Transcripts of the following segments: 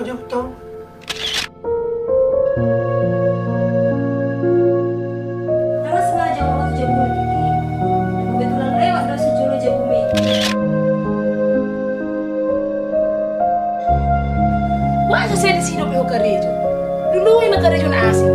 aja betul. Karena sengaja mau tuh jamu begini. Dan kebetulan lewat dari sejolo jamu me. Masa saya di sini pe karejo. Dulu ini karejo na asin.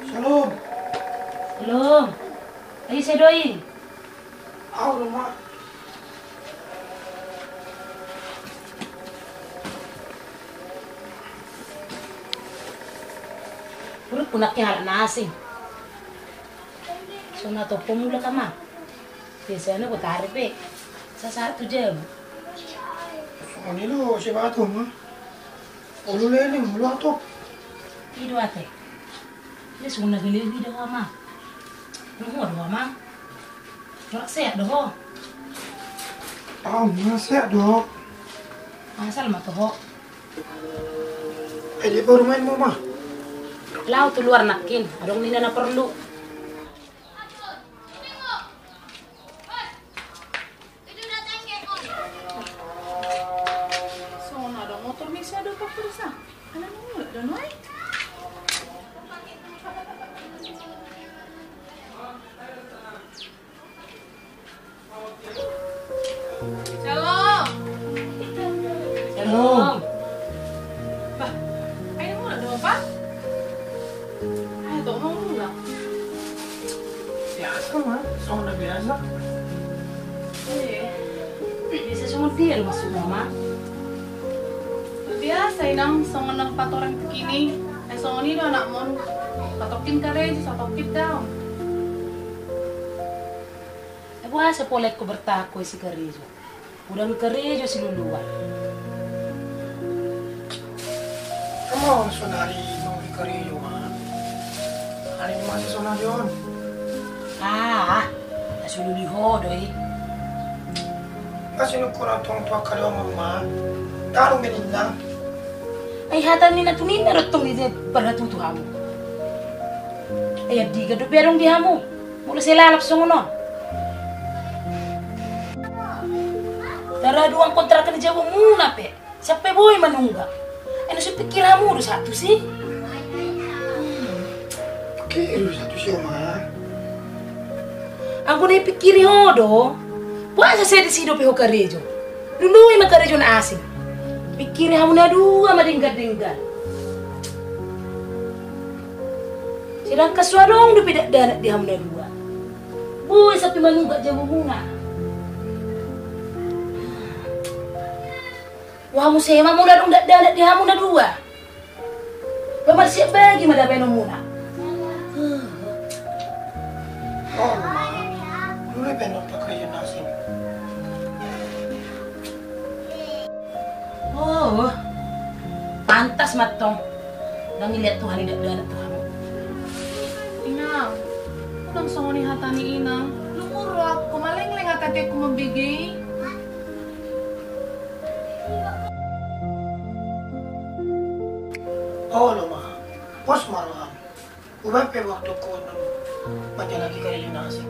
Shalom. Belum. Ayo saya doain. Mak. Perut punaknya hal nasi. Sona to pemula kama. Biasanya aku tarik pe. Sa 1 jam. Ini lo si batu mah. Ulu lele mulu atop. Ido ate. Ini suna gele video ama. Nuhur ama. Rak sehat doh. Masih dok. Asal mah toh. Dia baru main mama. Lau tu luar nakin. Adong nina na perlu. Sona ada motor bisa ada apa persa? Anak mula ada noy. Shalom. Shalom. Bah, ayo mula ada apa? Ayo tak mau mula. Biasa mah, soalnya biasa. Bisa cuma dia masuk mama. Biasa inang songan empat orang begini. Songan ini anak mon. Patokin kare, satokin daun. Buat sepolek ko bertako si Karejo. Udah Karejo si luluan. Kamu sonari nung kariyo mah. Hari ini masih sonari on. Nasululuho doi. Kasi nung kurang tong tua kariyo mama. Darong meninang. Ay hatan ni natunin na rotong di perhatutu hamu. Ay di ka do perong di hamu. Mula sila lalap sungunon. Dara duang kontrakan di Jawa muna pe. Sampai boy manungga. Ano si pikir hamu do satu sih? Kiro satu siya mah. Aku na pikiri hodo. Puasa saya di sido pe ho Karejo. Dulu na Karejo na asing. Pikiri hamu na dua madinggar-dinggar. Sidang kaswadong do pidak danak di hamu na dua. Boy sapi manungga Jawa muna. Wah mu sema muna dong danak di hamu na dua. Pemar siap bagi madabe no muna. Oh, dulu pengen pakai nasi. Oh, pantas matong. Nang ngeliat Tuhan tidak danak Tuhan. Inang, udang songan ni hatani inang. Lumurok, kumaling-ling at ate ko mabigay. Oh, mah. Pos malam. Ubah pe waktu ko nung manjalaki kariyo nasi.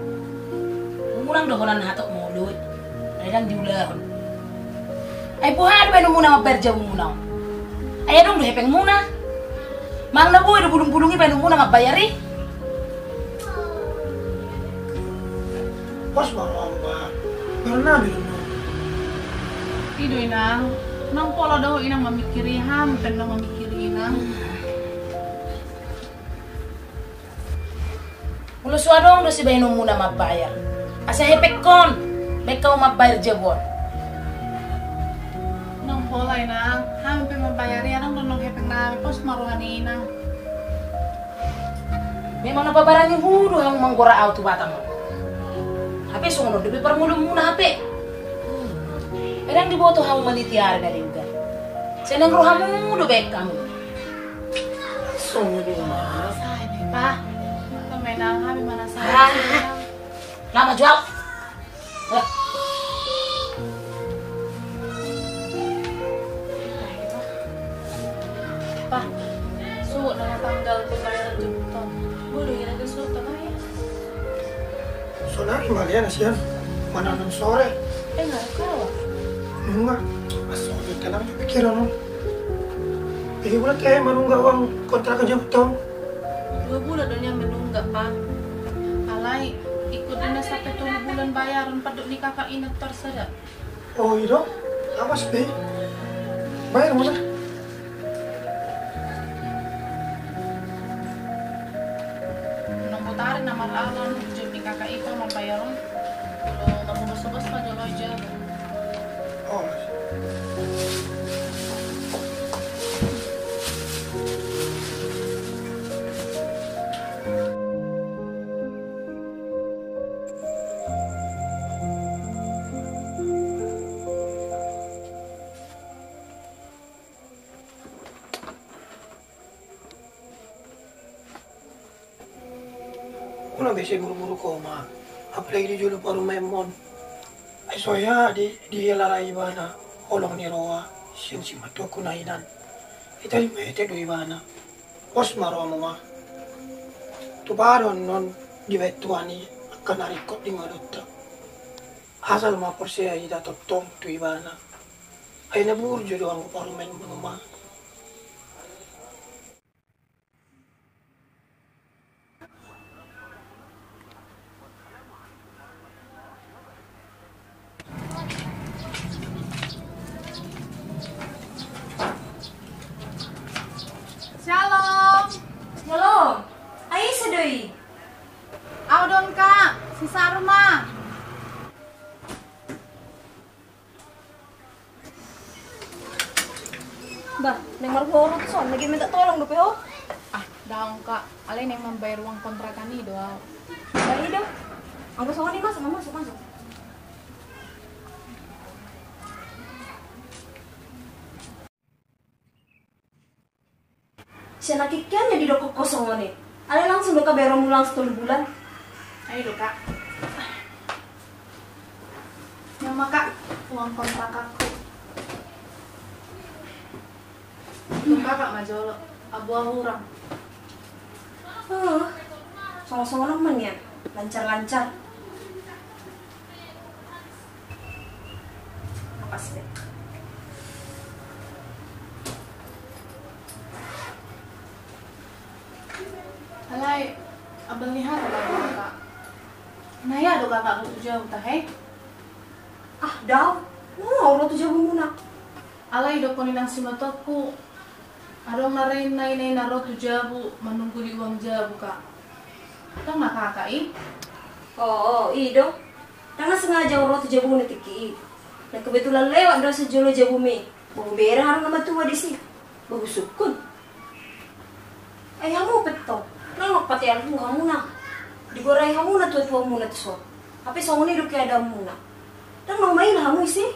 Umurang dohonan hatok mulut. Redang diulahon. Ay buhan ba muna maperja muna. Ay dong do hepeng muna. Mang na boy do bulung-bulungi ba muna magbayari. Pos malam ba. Pernah di rumah. Ido inang, nang pola daw inang mamikiri hampir nang mamikiri inang. Ulo suadong do si bayi muna mabayar. Asa hepek kon, baik kau mabayar jebon. Nang pola inang, hampir mabayari inang nang hepeng na pos maruhani inang. Memang apa barangnya hudu yang menggora auto batang. HP sungono debi permulu muna HP. Kadang diboto hamu manitiar dari juga. Seneng rohamu do baik kamu. Sungguh dulu mah. Say nih, Pa. Menang kami mana Ah. saya. Lama jual. Pa, suot na natanggal ko bayar juta. Bodoh ya ada suot na ya. Sonari malian asian. Mana nang sore. Enggak kau. Nunga. Asal kita lang pikiran nun. Bigyan mo lang kayo manungga ang kontraka niya betul. 2 bulan dan yang menunggak, Pa. Alay, ikut dinas sampai 2 bulan bayaran paduk ni kakak inat tersedak. Oh iya, awas be. Bayar mo na. Nang tarik nama alan, jom ni kakak itu mau bayaran. Kalau kamu bos-bos pa jalo aja. Oh. Una bisa buru-buru ko ma. Apalagi di julu paru memon. Ay soya di larai bana. Olong ni roa. Sin si matu ko na inan. Itali mete do ibana. Os maro mo ma. Tubaron non di vetuani akan arikot di malutta. Asal ma porsia ida totong tu ibana. Ay nabur julu ang paru memon ma. Shalom. Shalom. Ayo sedoi. Audon Kak, si Sarma. Bah, neng marhoro tuh son lagi minta tolong dope oh. Ah, daong Kak. Alay yang membayar uang kontrakan nih doang. Bayi dong. Angkat soal nih masuk. Siya nakikyan di doko kosong nih. Ale langsung doka bayar mulang 10 bulan. Ayo do Kak. Yang Kak, uang kontrak aku. Tuh Kakak majolo, abu orang. Sama-sama nemen ya. Lancar-lancar. Apa sih? Alay, abang lihat lah Kak. Naya do Kakak butuh jauh tah Ah, daw. Mau lo tuh jauh muna. Alay do koninang simatoku. Adong narain nai naro tu jabu menunggu di uang jabu Kak. Tang nak Kakak Oh, ido. Karena sengaja orang tuh jabu netiki. Nah kebetulan lewat doa sejolo jabu me. Bawa berang harus nama tua di sini. Bagus sukun. Ayahmu peto. Nang pati almu kamu na. Digorai kamu na tua muna tuh so. Tapi songoni do kayak ada muna. Dan nang main kamu sih.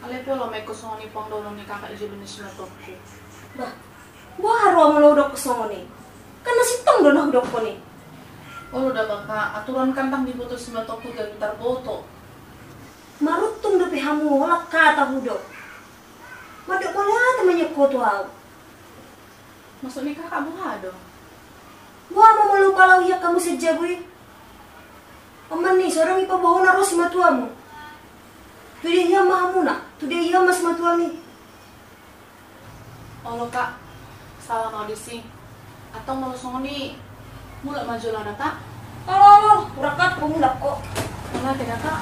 Alay po lo may kusoni pang dolo ni Kakak jabu ni simatoku. Bah, buah haru lo dok songoni. Karena si tong do nah dok ko ni. Oh udah Kak, aturan kantang diputus simatoku dan ntar boto. Marutung do pehamu wala kata hudo. Madok ko lah temannya ko tuh. Masuk ni Kakak buha dong. Buah mau lupa lau ya kamu sejabui. Aman nih, seorang ipabaho na ro si matuamu. Tu dia iya mahamuna, tu dia iya mas matuami. Oh lo Kak, salah audisi. Atau mau songoni mulai maju lah Kak. Halo, urakat pemulak kok. Mana tidak Kak?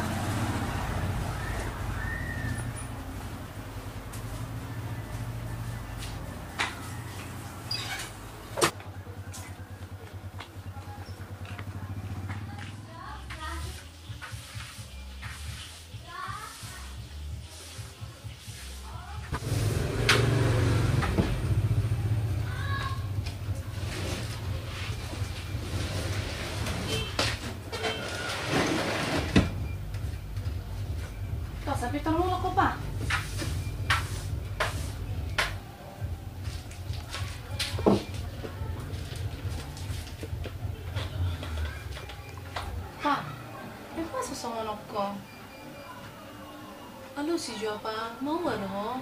Halo si Jo apa? Mau ano?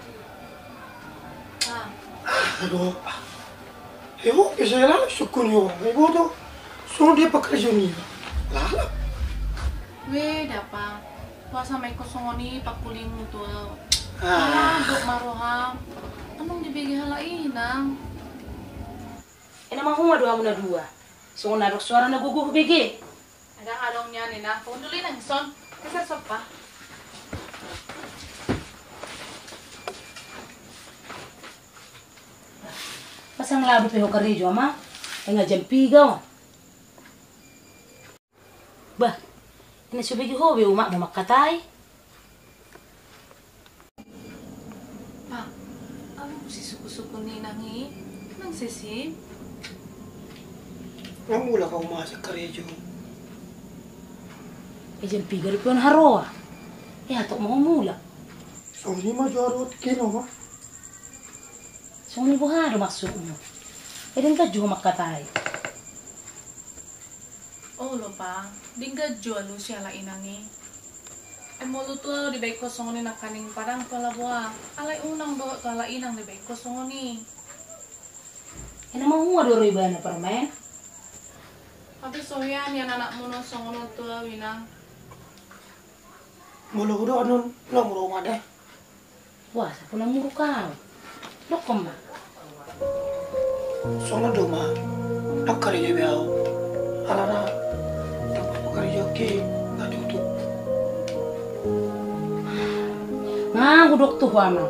Ah, Aduh, eu bisa lah sukun yo. Ibu tuh suruh dia pekerja nih. Lah, we dapa. Puasa may kosongoni pakuling mo to. Dok maroham. Anong dibigi halain nang? Ina mahunga doa muna dua. So na suara na gugu bigi. Ada adong niya ni na. Kunduli nang son. Kasi sopa. Pasang labi peho karejo ama. Nga jampigaw. Bah, ina subigi hobi umak mo makatay. Pa, ano si suku-suku ni nangi? Nang sisi? yang mula kau masuk kerja. Jampiga rin po yung haroa. Hatok mo mula. So ni mah juara kino mah. So ni buharo masuk mo. Din ka juga makatay. Oh lo pa, dingga jual lu siya lain nangi. Molo to di baik kosong ni nakaning parang palabuha. Alay unang do to ala inang di baik kosong ni. Ina mahunga do riba na permen. Tapi soyan yan anak mo no songono to winang. Mula udah anon lang rumah deh. Wah, sa pulang muro ka. Lokom ma. Soalnya doma tak kerja biau. Alara tempat kerja ke nggak tutup. Nga hudok tuh ama.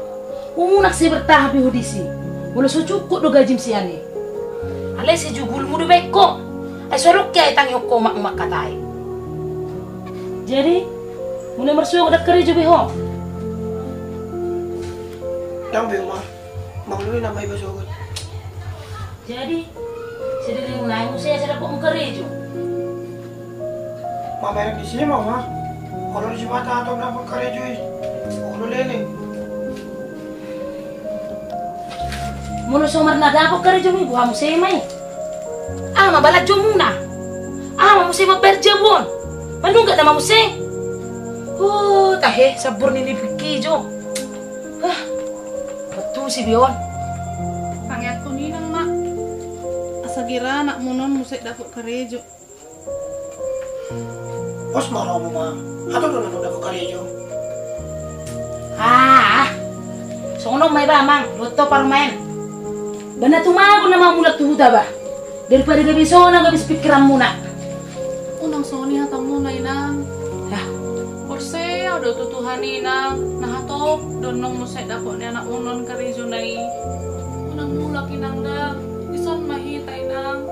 Umunak si bertahapi hudisi. Mula so cukup do gajim si ane. Alay si jugul mudu beko. Ay sorok kaya itang yung koma makatay. Jadi, mulai mersuak dak kerja beho. Yang biau mah maklumi nama ibu sobat. Jadi, sedang naik saya dapat kerja. Mama yang di sini mama. Kalau di mata atau dapat kerja udah leleng. Mula somar na dapat kerja mo ibu hamu saya mai. Ama balat jomuna. Ama mo saya maperjabon. Manungga na mo saya. Oh, tahe sabur ni pikijo. Ah. Betul si Bion. Pangyat ko ni nang mak. Asagira anak mo non musik dapat kerja. Bos marah mama. Atau dulu dapat kerja. Ah. Sono may ba mang, luto parmen. Bana tumago na mamula tuhuda ba? Daripada gabi sona gabi pikiran muna. Unang soni hatang mo na inang. Lah, Porse, ada tutuhan inang. Nahatop, donong musik dapat ni anak unon kerja nai. Unang mula kinang da. Ison mahita inang.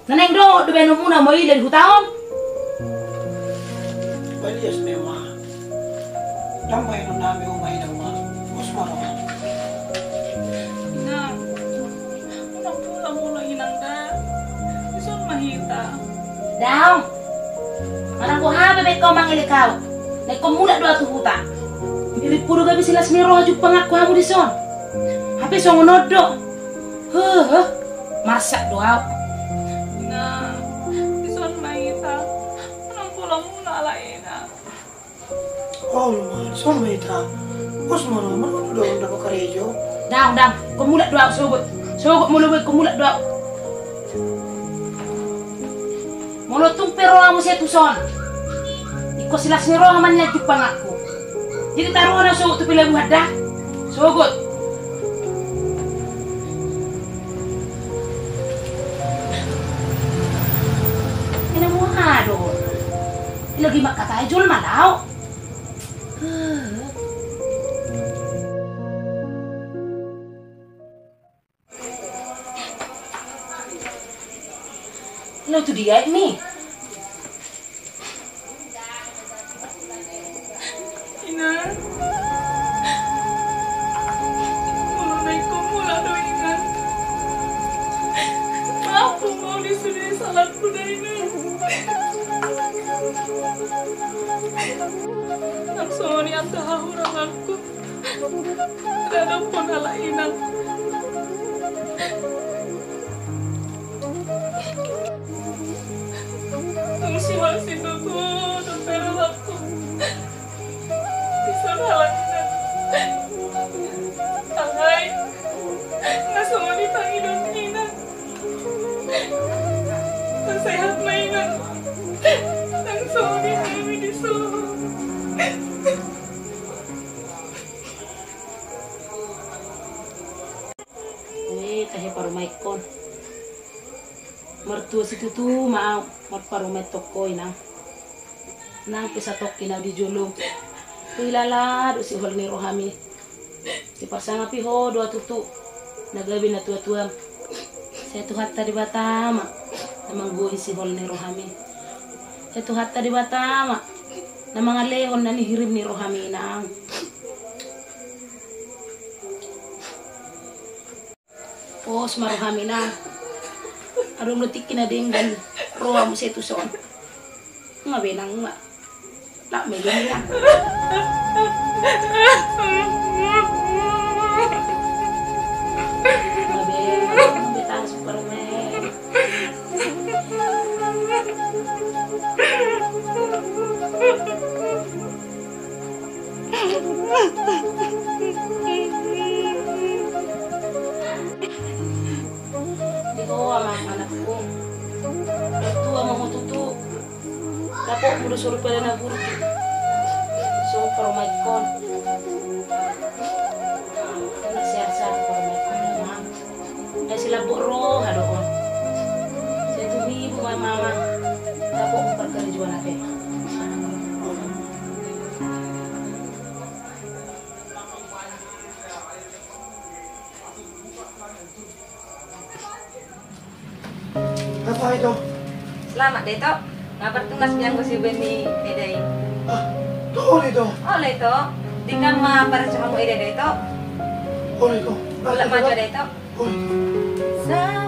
naneng do beno muna mo ilal hutaon. Balias memang. Yang main nami umay daw mah. Bos marah. Inang. Unang mula mula inang da. Ison mahita. Daong. Marang ko habe bet kau mangilikaw. Nek ko mula do atu huta. Bibi puro gabi sila smiro haju pangak ko hamu dison. Hape songo nodo. Masak doa. Inang. Ison mahita. Unang mula mula ala inang. Oh lumayan, sama itu. Bos marah udah dapat kerja. Daong, ko mula doa sogot. Sogot mula ko mula doa. Molo tumpero amo siya tuson. Iko sila smiro haman niya haju pangak ko. Jadi taruh na sogot tu pila muhada. Sogot. Aduh, lagi mak kata jual malau. Lo tu dia ini. Inang. Mula naik ko mula do inang. Maaf po mo disini salah ko na inang. Ang soni ang tahahurang ako. Terhadap po nala inang. Tung siwal si Tutu, pero ako. tua situ tu mau magparumet toko inang. Nang pisatok kinaw di julong. Ilala do si hol ni rohami. Di pasanga piho dua tutu. Nagabi na tua-tua. Saya tu hatta di Batama. Namang buhi si hol ni rohami. Saya tu hatta di Batama. Namang alehon na nihirim ni rohami inang. Pos marohami na. Aron lutik kinadinggan roha mo sa ito son. Nga benang nga. Lak may ganyan. Nga benang betang superman. Di ko amang anak ko. Tua mo tutu. Lapo mo disuruh pala na burti. So para may kon. Kana siya para may kon naman. Ay sila buro hadoon. Saya tuhi bu mama. Lapo mo perkerjuan natin. Apa itu? Selamat deh, Tok. Ngabar tunas yang ko si Benny Eday. Ah, tuh itu. Oleh, Tok. Di kan para sa kamu Eday, Tok. Oh itu. Wala maju deh, Tok. Oh.